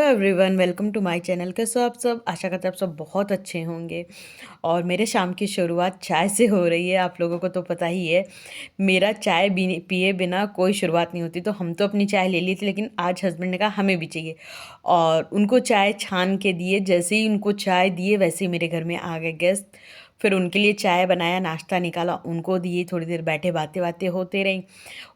Everyone, welcome to my channel. कैसे हो आप सब? आशा करते हैं आप सब बहुत अच्छे होंगे। और मेरे शाम की शुरुआत चाय से हो रही है। आप लोगों को तो पता ही है, मेरा चाय पिए बिना कोई शुरुआत नहीं होती। तो हम तो अपनी चाय ले ली थी, लेकिन आज हस्बैंड ने कहा हमें भी चाहिए, और उनको चाय छान के दिए। जैसे ही उनको चाय दिए वैसे ही मेरे घर में आ गए गेस्ट। फिर उनके लिए चाय बनाया, नाश्ता निकाला, उनको दिए। थोड़ी देर बैठे बातें बातें होते रहीं।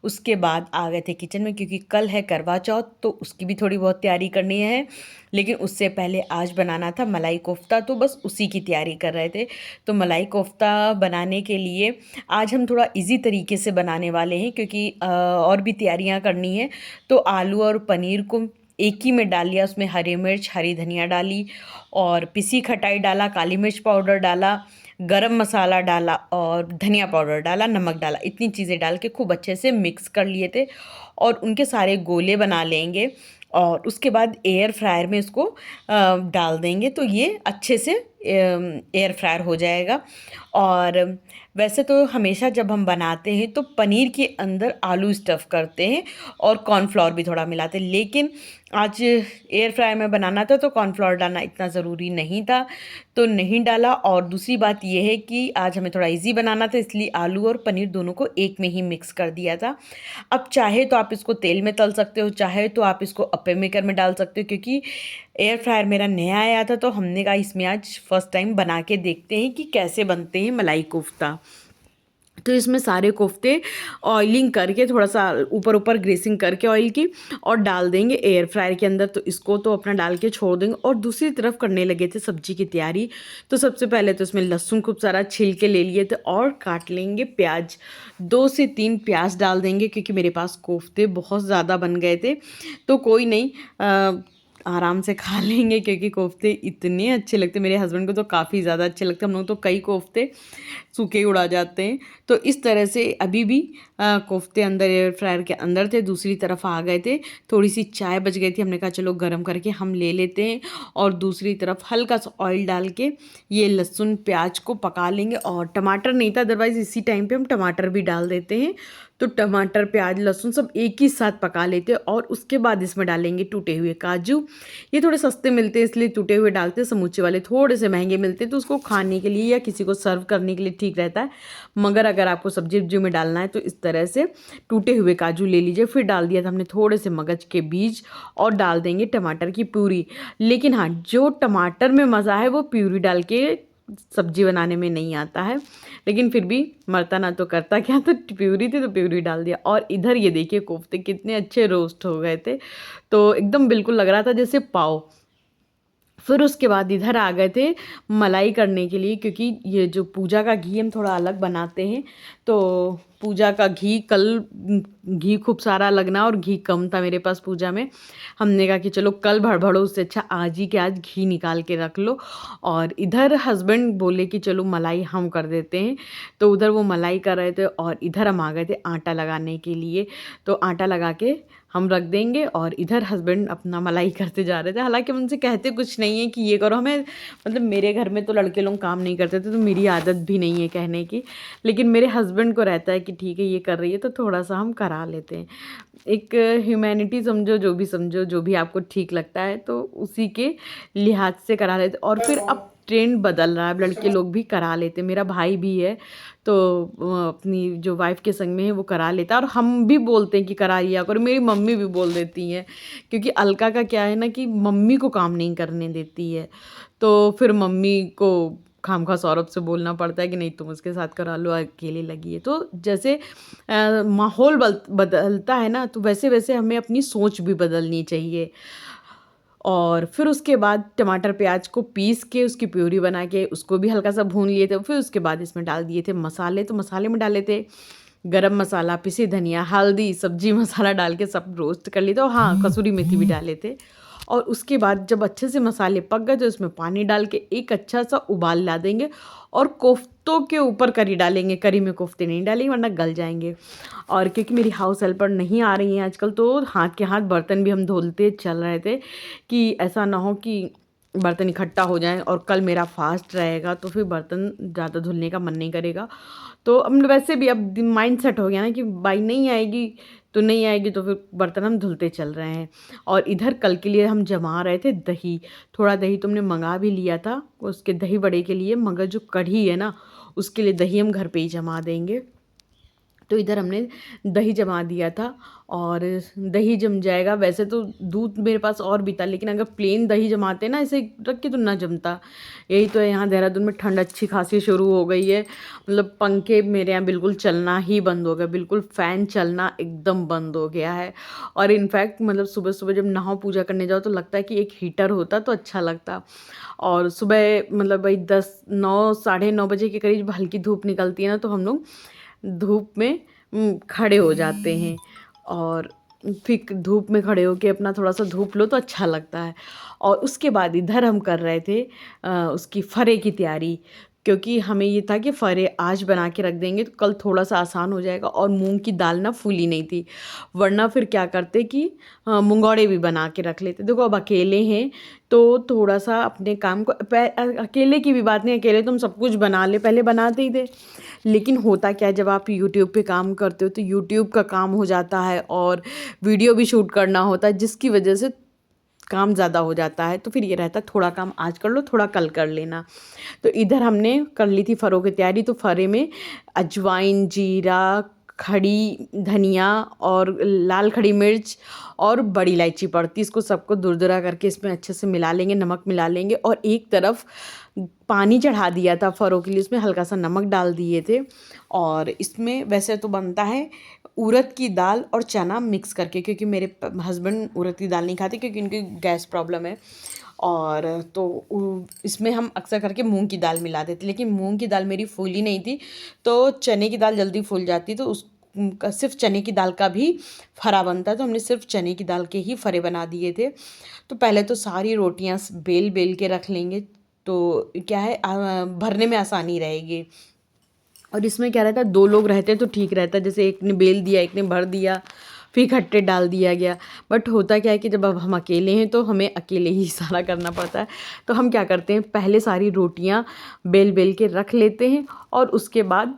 उसके बाद आ गए थे किचन में, क्योंकि कल है करवा चौथ, तो उसकी भी थोड़ी बहुत तैयारी करनी है। लेकिन उससे पहले आज बनाना था मलाई कोफ्ता, तो बस उसी की तैयारी कर रहे थे। तो मलाई कोफ्ता बनाने के लिए आज हम थोड़ा इजी तरीके से बनाने वाले हैं, क्योंकि और भी तैयारियां करनी है। तो आलू और पनीर को एक ही में डाल लिया। उसमें हरी मिर्च, हरी धनिया डाली, और पिसी खटाई डाला, काली मिर्च पाउडर डाला, गरम मसाला डाला, और धनिया पाउडर डाला, नमक डाला। इतनी चीज़ें डाल के खूब अच्छे से मिक्स कर लिए थे, और उनके सारे गोले बना लेंगे। और उसके बाद एयर फ्रायर में इसको डाल देंगे, तो ये अच्छे से एयर फ्रायर हो जाएगा। और वैसे तो हमेशा जब हम बनाते हैं तो पनीर के अंदर आलू स्टफ़ करते हैं और कॉर्नफ्लोर भी थोड़ा मिलाते हैं, लेकिन आज एयर फ्रायर में बनाना था तो कॉर्नफ्लोर डालना इतना ज़रूरी नहीं था, तो नहीं डाला। और दूसरी बात यह है कि आज हमें थोड़ा इजी बनाना था, इसलिए आलू और पनीर दोनों को एक में ही मिक्स कर दिया था। अब चाहे तो आप इसको तेल में तल सकते हो, चाहे तो आप इसको अप्पे मेकर में डाल सकते हो। क्योंकि एयर फ्रायर मेरा नया आया था, तो हमने कहा इसमें आज फर्स्ट टाइम बना के देखते हैं कि कैसे बनते हैं मलाई कोफ्ता। तो इसमें सारे कोफ्ते ऑयलिंग करके, थोड़ा सा ऊपर ऊपर ग्रेसिंग करके ऑयल की, और डाल देंगे एयर फ्रायर के अंदर। तो इसको तो अपना डाल के छोड़ देंगे, और दूसरी तरफ करने लगे थे सब्जी की तैयारी। तो सबसे पहले तो इसमें लहसुन खूब सारा छिल के ले लिए थे, और काट लेंगे प्याज। 2 से 3 प्याज डाल देंगे, क्योंकि मेरे पास कोफ्ते बहुत ज़्यादा बन गए थे। तो कोई नहीं, आराम से खा लेंगे, क्योंकि कोफ्ते इतने अच्छे लगते। मेरे हस्बैंड को तो काफ़ी ज़्यादा अच्छे लगते। हम लोग तो कई कोफ्ते सूखे ही उड़ा जाते हैं। तो इस तरह से अभी भी कोफ्ते अंदर एयर फ्रायर के अंदर थे, दूसरी तरफ आ गए थे। थोड़ी सी चाय बच गई थी, हमने कहा चलो गरम करके हम ले लेते हैं। और दूसरी तरफ हल्का सा ऑयल डाल के ये लहसुन प्याज को पका लेंगे। और टमाटर नहीं था, अदरवाइज़ इसी टाइम पे हम टमाटर भी डाल देते हैं। तो टमाटर, प्याज, लहसुन सब एक ही साथ पका लेते हैं, और उसके बाद इसमें डालेंगे टूटे हुए काजू। ये थोड़े सस्ते मिलते हैं, इसलिए टूटे हुए डालते हैं। समूचे वाले थोड़े से महंगे मिलते हैं, तो उसको खाने के लिए या किसी को सर्व करने के लिए ठीक रहता है। मगर अगर आपको सब्जी वब्जी में डालना है तो इस तरह से टूटे हुए काजू ले लीजिए। फिर डाल दिया था हमने थोड़े से मगज के बीज, और डाल देंगे टमाटर की प्यूरी। लेकिन हाँ, जो टमाटर में मज़ा है वो प्यूरी डाल के सब्जी बनाने में नहीं आता है। लेकिन फिर भी मरता ना तो करता क्या, तो प्यूरी थी तो प्यूरी डाल दिया। और इधर ये देखिए कोफ्ते कितने अच्छे रोस्ट हो गए थे, तो एकदम बिल्कुल लग रहा था जैसे पाव। फिर उसके बाद इधर आ गए थे मलाई करने के लिए, क्योंकि ये जो पूजा का घी हम थोड़ा अलग बनाते हैं। तो पूजा का घी कल, घी खूब सारा लगना और घी कम था मेरे पास पूजा में। हमने कहा कि चलो कल भड़बड़ो, उससे अच्छा आज ही के आज घी निकाल के रख लो। और इधर हस्बैंड बोले कि चलो मलाई हम कर देते हैं। तो उधर वो मलाई कर रहे थे, और इधर हम आ गए थे आटा लगाने के लिए। तो आटा लगा के हम रख देंगे, और इधर हस्बैंड अपना मलाई करते जा रहे थे। हालांकि हम उनसे कहते कुछ नहीं है कि ये करो, हमें मतलब मेरे घर में तो लड़के लोग काम नहीं करते थे, तो मेरी आदत भी नहीं है कहने की। लेकिन मेरे हस्बैंड को रहता है कि ठीक है ये कर रही है तो थोड़ा सा हम करा लेते हैं। एक ह्यूमैनिटी समझो, जो भी समझो, जो भी आपको ठीक लगता है तो उसी के लिहाज से करा लेते। और फिर अब ट्रेंड बदल रहा है, अब लड़के लोग भी करा लेते। मेरा भाई भी है, तो अपनी जो वाइफ के संग में है वो करा लेता है, और हम भी बोलते हैं कि करा लिया करो। मेरी मम्मी भी बोल देती हैं, क्योंकि अलका का क्या है ना कि मम्मी को काम नहीं करने देती है। तो फिर मम्मी को खामखा सौरभ से बोलना पड़ता है कि नहीं तुम उसके साथ करा लो, अकेले लगी है। तो जैसे माहौल बदलता है ना, तो वैसे वैसे हमें अपनी सोच भी बदलनी चाहिए। और फिर उसके बाद टमाटर प्याज को पीस के उसकी प्यूरी बना के उसको भी हल्का सा भून लिए थे। फिर उसके बाद इसमें डाल दिए थे मसाले। तो मसाले में डाले थे गरम मसाला, पिसी धनिया, हल्दी, सब्जी मसाला डाल के सब रोस्ट कर लिए थे, और हाँ कसूरी मेथी भी डाले थे। और उसके बाद जब अच्छे से मसाले पक गए तो उसमें पानी डाल के एक अच्छा सा उबाल ला देंगे, और कोफ्तों के ऊपर करी डालेंगे। करी में कोफ्ते नहीं डालेंगे वरना गल जाएंगे। और क्योंकि मेरी हाउस हेल्पर नहीं आ रही हैं आजकल, तो हाथ के हाथ बर्तन भी हम धोलते चल रहे थे कि ऐसा ना हो कि बर्तन इकट्ठा हो जाएं, और कल मेरा फास्ट रहेगा तो फिर बर्तन ज़्यादा धुलने का मन नहीं करेगा। तो अब वैसे भी अब माइंड सेट हो गया ना कि बाई नहीं आएगी तो नहीं आएगी, तो फिर बर्तन हम धुलते चल रहे हैं। और इधर कल के लिए हम जमा रहे थे दही, थोड़ा दही तुमने मंगा भी लिया था उसके दही बड़े के लिए, मगर जो कढ़ी है ना उसके लिए दही हम घर पे ही जमा देंगे। तो इधर हमने दही जमा दिया था, और दही जम जाएगा। वैसे तो दूध मेरे पास और भी था, लेकिन अगर प्लेन दही जमाते ना ऐसे रख के तो ना जमता। यही तो है, यहाँ देहरादून में ठंड अच्छी खासी शुरू हो गई है। मतलब पंखे मेरे यहाँ बिल्कुल चलना ही बंद हो गया, बिल्कुल फ़ैन चलना एकदम बंद हो गया है। और इनफैक्ट मतलब सुबह सुबह जब नहा पूजा करने जाओ तो लगता है कि एक हीटर होता तो अच्छा लगता। और सुबह मतलब भाई 10 9 साढ़े 9 बजे के करीब हल्की धूप निकलती है ना, तो हम लोग धूप में खड़े हो जाते हैं। और फिर धूप में खड़े होके अपना थोड़ा सा धूप लो तो अच्छा लगता है। और उसके बाद इधर हम कर रहे थे उसकी फरे की तैयारी, क्योंकि हमें ये था कि फरे आज बना के रख देंगे तो कल थोड़ा सा आसान हो जाएगा। और मूंग की दाल ना फूली नहीं थी, वरना फिर क्या करते कि मुंगौड़े भी बना के रख लेते। देखो अब अकेले हैं तो थोड़ा सा अपने काम को अकेले की भी बात नहीं, अकेले तुम सब कुछ बना ले, पहले बनाते ही थे। लेकिन होता क्या है, जब आप यूट्यूब पे काम करते हो तो यूट्यूब का काम हो जाता है और वीडियो भी शूट करना होता है, जिसकी वजह से काम ज़्यादा हो जाता है। तो फिर ये रहता है थोड़ा काम आज कर लो, थोड़ा कल कर लेना। तो इधर हमने कर ली थी फरों की तैयारी। तो फरे में अजवाइन, जीरा, खड़ी धनिया और लाल खड़ी मिर्च और बड़ी इलायची पड़ती, इसको सबको दुरदुरा करके इसमें अच्छे से मिला लेंगे, नमक मिला लेंगे। और एक तरफ पानी चढ़ा दिया था फरों के लिए, उसमें हल्का सा नमक डाल दिए थे। और इसमें वैसे तो बनता है उड़द की दाल और चना मिक्स करके, क्योंकि मेरे हस्बैंड उड़द की दाल नहीं खाते क्योंकि उनकी गैस प्रॉब्लम है। और तो इसमें हम अक्सर करके मूंग की दाल मिला देते, लेकिन मूंग की दाल मेरी फूली नहीं थी, तो चने की दाल जल्दी फूल जाती, तो उस सिर्फ चने की दाल का भी फरा बनता है। तो हमने सिर्फ चने की दाल के ही फरे बना दिए थे। तो पहले तो सारी रोटियां बेल बेल के रख लेंगे, तो क्या है भरने में आसानी रहेगी। और इसमें क्या रहता है, 2 लोग रहते तो ठीक रहता है, जैसे एक ने बेल दिया एक ने भर दिया फिर खट्टे डाल दिया गया। बट होता क्या है कि जब अब हम अकेले हैं तो हमें अकेले ही सारा करना पड़ता है। तो हम क्या करते हैं, पहले सारी रोटियां बेल बेल के रख लेते हैं और उसके बाद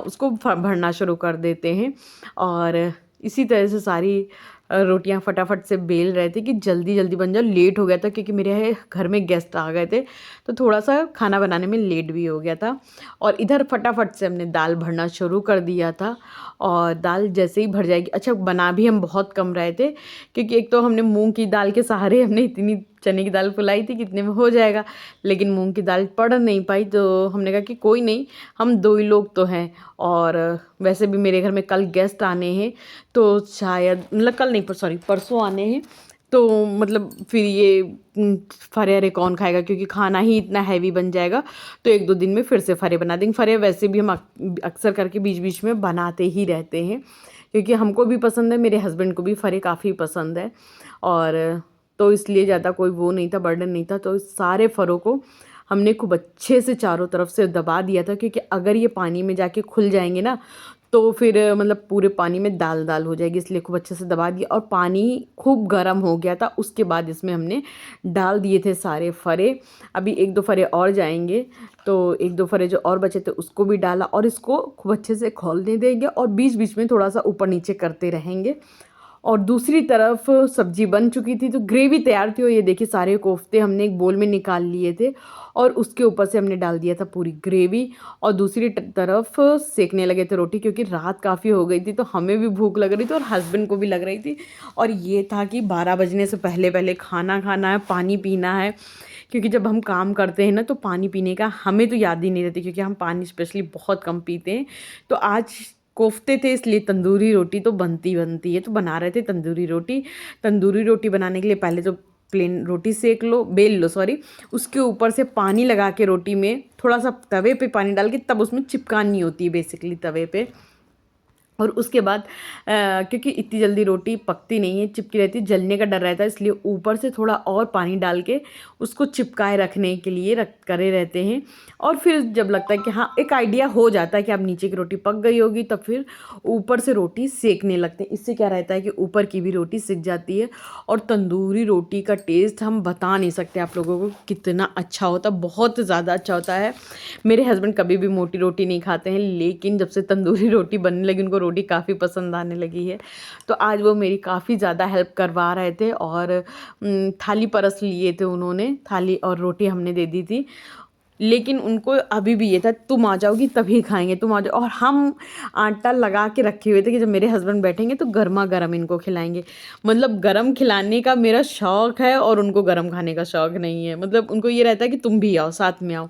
उसको भरना शुरू कर देते हैं। और इसी तरह से सारी रोटियां फटाफट से बेल रहे थे कि जल्दी जल्दी बन जाए। लेट हो गया था क्योंकि मेरे घर में गेस्ट आ गए थे, तो थोड़ा सा खाना बनाने में लेट भी हो गया था। और इधर फटाफट से हमने दाल भरना शुरू कर दिया था। और दाल जैसे ही भर जाएगी, अच्छा बना भी हम बहुत कम रहे थे, क्योंकि एक तो हमने मूंग की दाल के सहारे हमने इतनी चने की दाल फुलाई थी कितने में हो जाएगा, लेकिन मूंग की दाल पड़ नहीं पाई। तो हमने कहा कि कोई नहीं, हम 2 ही लोग तो हैं, और वैसे भी मेरे घर में कल गेस्ट आने हैं, तो शायद मतलब कल नहीं पर सॉरी परसों आने हैं। तो मतलब फिर ये फरे अरे कौन खाएगा, क्योंकि खाना ही इतना हैवी बन जाएगा। तो 1 2 दिन में फिर से फरे बना देंगे। फरे वैसे भी हम अक्सर करके बीच बीच में बनाते ही रहते हैं, क्योंकि हमको भी पसंद है, मेरे हस्बैंड को भी फरे काफ़ी पसंद है। और तो इसलिए ज़्यादा कोई वो नहीं था, बर्डन नहीं था। तो इस सारे फरों को हमने खूब अच्छे से चारों तरफ से दबा दिया था, क्योंकि अगर ये पानी में जाके खुल जाएंगे ना तो फिर मतलब पूरे पानी में दाल दाल हो जाएगी, इसलिए खूब अच्छे से दबा दिया। और पानी खूब गर्म हो गया था, उसके बाद इसमें हमने डाल दिए थे सारे फरे। अभी 1 2 फरे और जाएंगे, तो 1 2 फरे जो और बचे थे उसको भी डाला, और इसको खूब अच्छे से खौलने देंगे और बीच बीच में थोड़ा सा ऊपर नीचे करते रहेंगे। और दूसरी तरफ सब्जी बन चुकी थी, तो ग्रेवी तैयार थी। और ये देखिए सारे कोफ्ते हमने एक बोल में निकाल लिए थे, और उसके ऊपर से हमने डाल दिया था पूरी ग्रेवी। और दूसरी तरफ सेकने लगे थे रोटी, क्योंकि रात काफ़ी हो गई थी, तो हमें भी भूख लग रही थी और हस्बैंड को भी लग रही थी। और ये था कि 12 बजने से पहले पहले खाना खाना है, पानी पीना है, क्योंकि जब हम काम करते हैं ना तो पानी पीने का हमें तो याद ही नहीं रहती, क्योंकि हम पानी स्पेशली बहुत कम पीते हैं। तो आज कोफ्ते थे इसलिए तंदूरी रोटी तो बनती बनती है, तो बना रहे थे तंदूरी रोटी। तंदूरी रोटी बनाने के लिए पहले तो प्लेन रोटी सेक लो, बेल लो सॉरी, उसके ऊपर से पानी लगा के रोटी में थोड़ा सा तवे पे पानी डाल के तब उसमें चिपकानी होती है बेसिकली तवे पे। और उसके बाद क्योंकि इतनी जल्दी रोटी पकती नहीं है, चिपकी रहती है, जलने का डर रहता है, इसलिए ऊपर से थोड़ा और पानी डाल के उसको चिपकाए रखने के लिए रख करे रहते हैं। और फिर जब लगता है कि हाँ एक आइडिया हो जाता है कि अब नीचे की रोटी पक गई होगी, तब फिर ऊपर से रोटी सेकने लगते हैं। इससे क्या रहता है कि ऊपर की भी रोटी सिक जाती है। और तंदूरी रोटी का टेस्ट हम बता नहीं सकते आप लोगों को कितना अच्छा होता है, बहुत ज़्यादा अच्छा होता है। मेरे हस्बैंड कभी भी मोटी रोटी नहीं खाते हैं, लेकिन जब से तंदूरी रोटी बनने लगी उनको रोटी काफ़ी पसंद आने लगी है। तो आज वो मेरी काफ़ी ज़्यादा हेल्प करवा रहे थे और थाली परस लिए थे उन्होंने, थाली और रोटी हमने दे दी थी। लेकिन उनको अभी भी ये था तुम आ जाओगी तभी खाएंगे, तुम आ जाओ। और हम आटा लगा के रखे हुए थे कि जब मेरे हस्बैंड बैठेंगे तो गर्मा गर्म इनको खिलाएंगे। मतलब गरम खिलाने का मेरा शौक़ है और उनको गरम खाने का शौक़ नहीं है। मतलब उनको ये रहता है कि तुम भी आओ, साथ में आओ।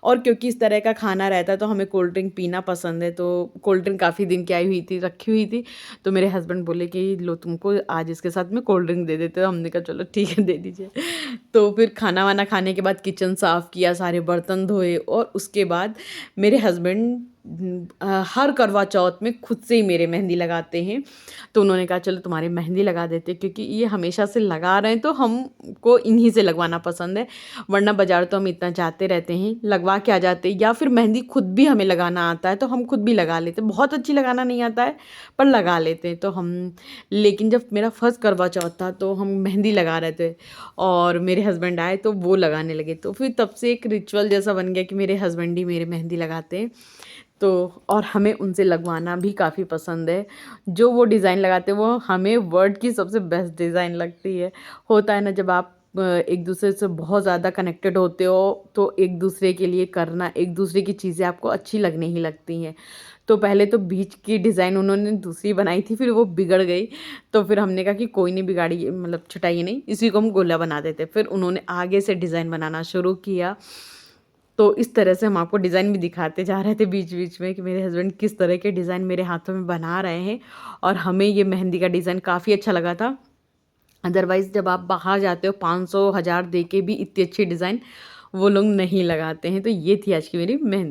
और क्योंकि इस तरह का खाना रहता है तो हमें कोल्ड ड्रिंक पीना पसंद है, तो कोल्ड ड्रिंक काफ़ी दिन की आई हुई थी, रखी हुई थी। तो मेरे हस्बैंड बोले कि लो तुमको आज इसके साथ में कोल्ड ड्रिंक दे देते। तो हमने कहा चलो ठीक है दे दीजिए। तो फिर खाना वाना खाने के बाद किचन साफ़ किया, सारे बर्तन धोए और उसके बाद मेरे हस्बैंड हर करवा चौथ में खुद से ही मेरे मेहंदी लगाते हैं। तो उन्होंने कहा चलो तुम्हारी मेहंदी लगा देते हैं, क्योंकि ये हमेशा से लगा रहे हैं तो हमको इन्हीं से लगवाना पसंद है। वरना बाज़ार तो हम इतना जाते रहते हैं, लगवा के आ जाते हैं, या फिर मेहंदी खुद भी हमें लगाना आता है तो हम खुद भी लगा लेते हैं। बहुत अच्छी लगाना नहीं आता है पर लगा लेते हैं तो हम। लेकिन जब मेरा फर्स्ट करवा चौथ था तो हम मेहंदी लगा रहे थे और मेरे हस्बैंड आए तो वो लगाने लगे। तो फिर तब से एक रिचुअल जैसा बन गया कि मेरे हस्बैंड ही मेरे मेहंदी लगाते हैं। तो और हमें उनसे लगवाना भी काफ़ी पसंद है। जो वो डिज़ाइन लगाते हैं वो हमें वर्ल्ड की सबसे बेस्ट डिज़ाइन लगती है। होता है ना जब आप एक दूसरे से बहुत ज़्यादा कनेक्टेड होते हो तो एक दूसरे के लिए करना, एक दूसरे की चीज़ें आपको अच्छी लगने ही लगती हैं। तो पहले तो बीच की डिज़ाइन उन्होंने दूसरी बनाई थी, फिर वो बिगड़ गई। तो फिर हमने कहा कि कोई नहीं बिगाड़ी, मतलब छुटाइए नहीं, इसी को हम गोला बना देते। फिर उन्होंने आगे से डिज़ाइन बनाना शुरू किया। तो इस तरह से हम आपको डिज़ाइन भी दिखाते जा रहे थे बीच-बीच में कि मेरे हस्बैंड किस तरह के डिज़ाइन मेरे हाथों में बना रहे हैं। और हमें ये मेहंदी का डिज़ाइन काफ़ी अच्छा लगा था। अदरवाइज़ जब आप बाहर जाते हो 500 1000 दे के भी इतनी अच्छी डिज़ाइन वो लोग नहीं लगाते हैं। तो ये थी आज की मेरी मेहंदी।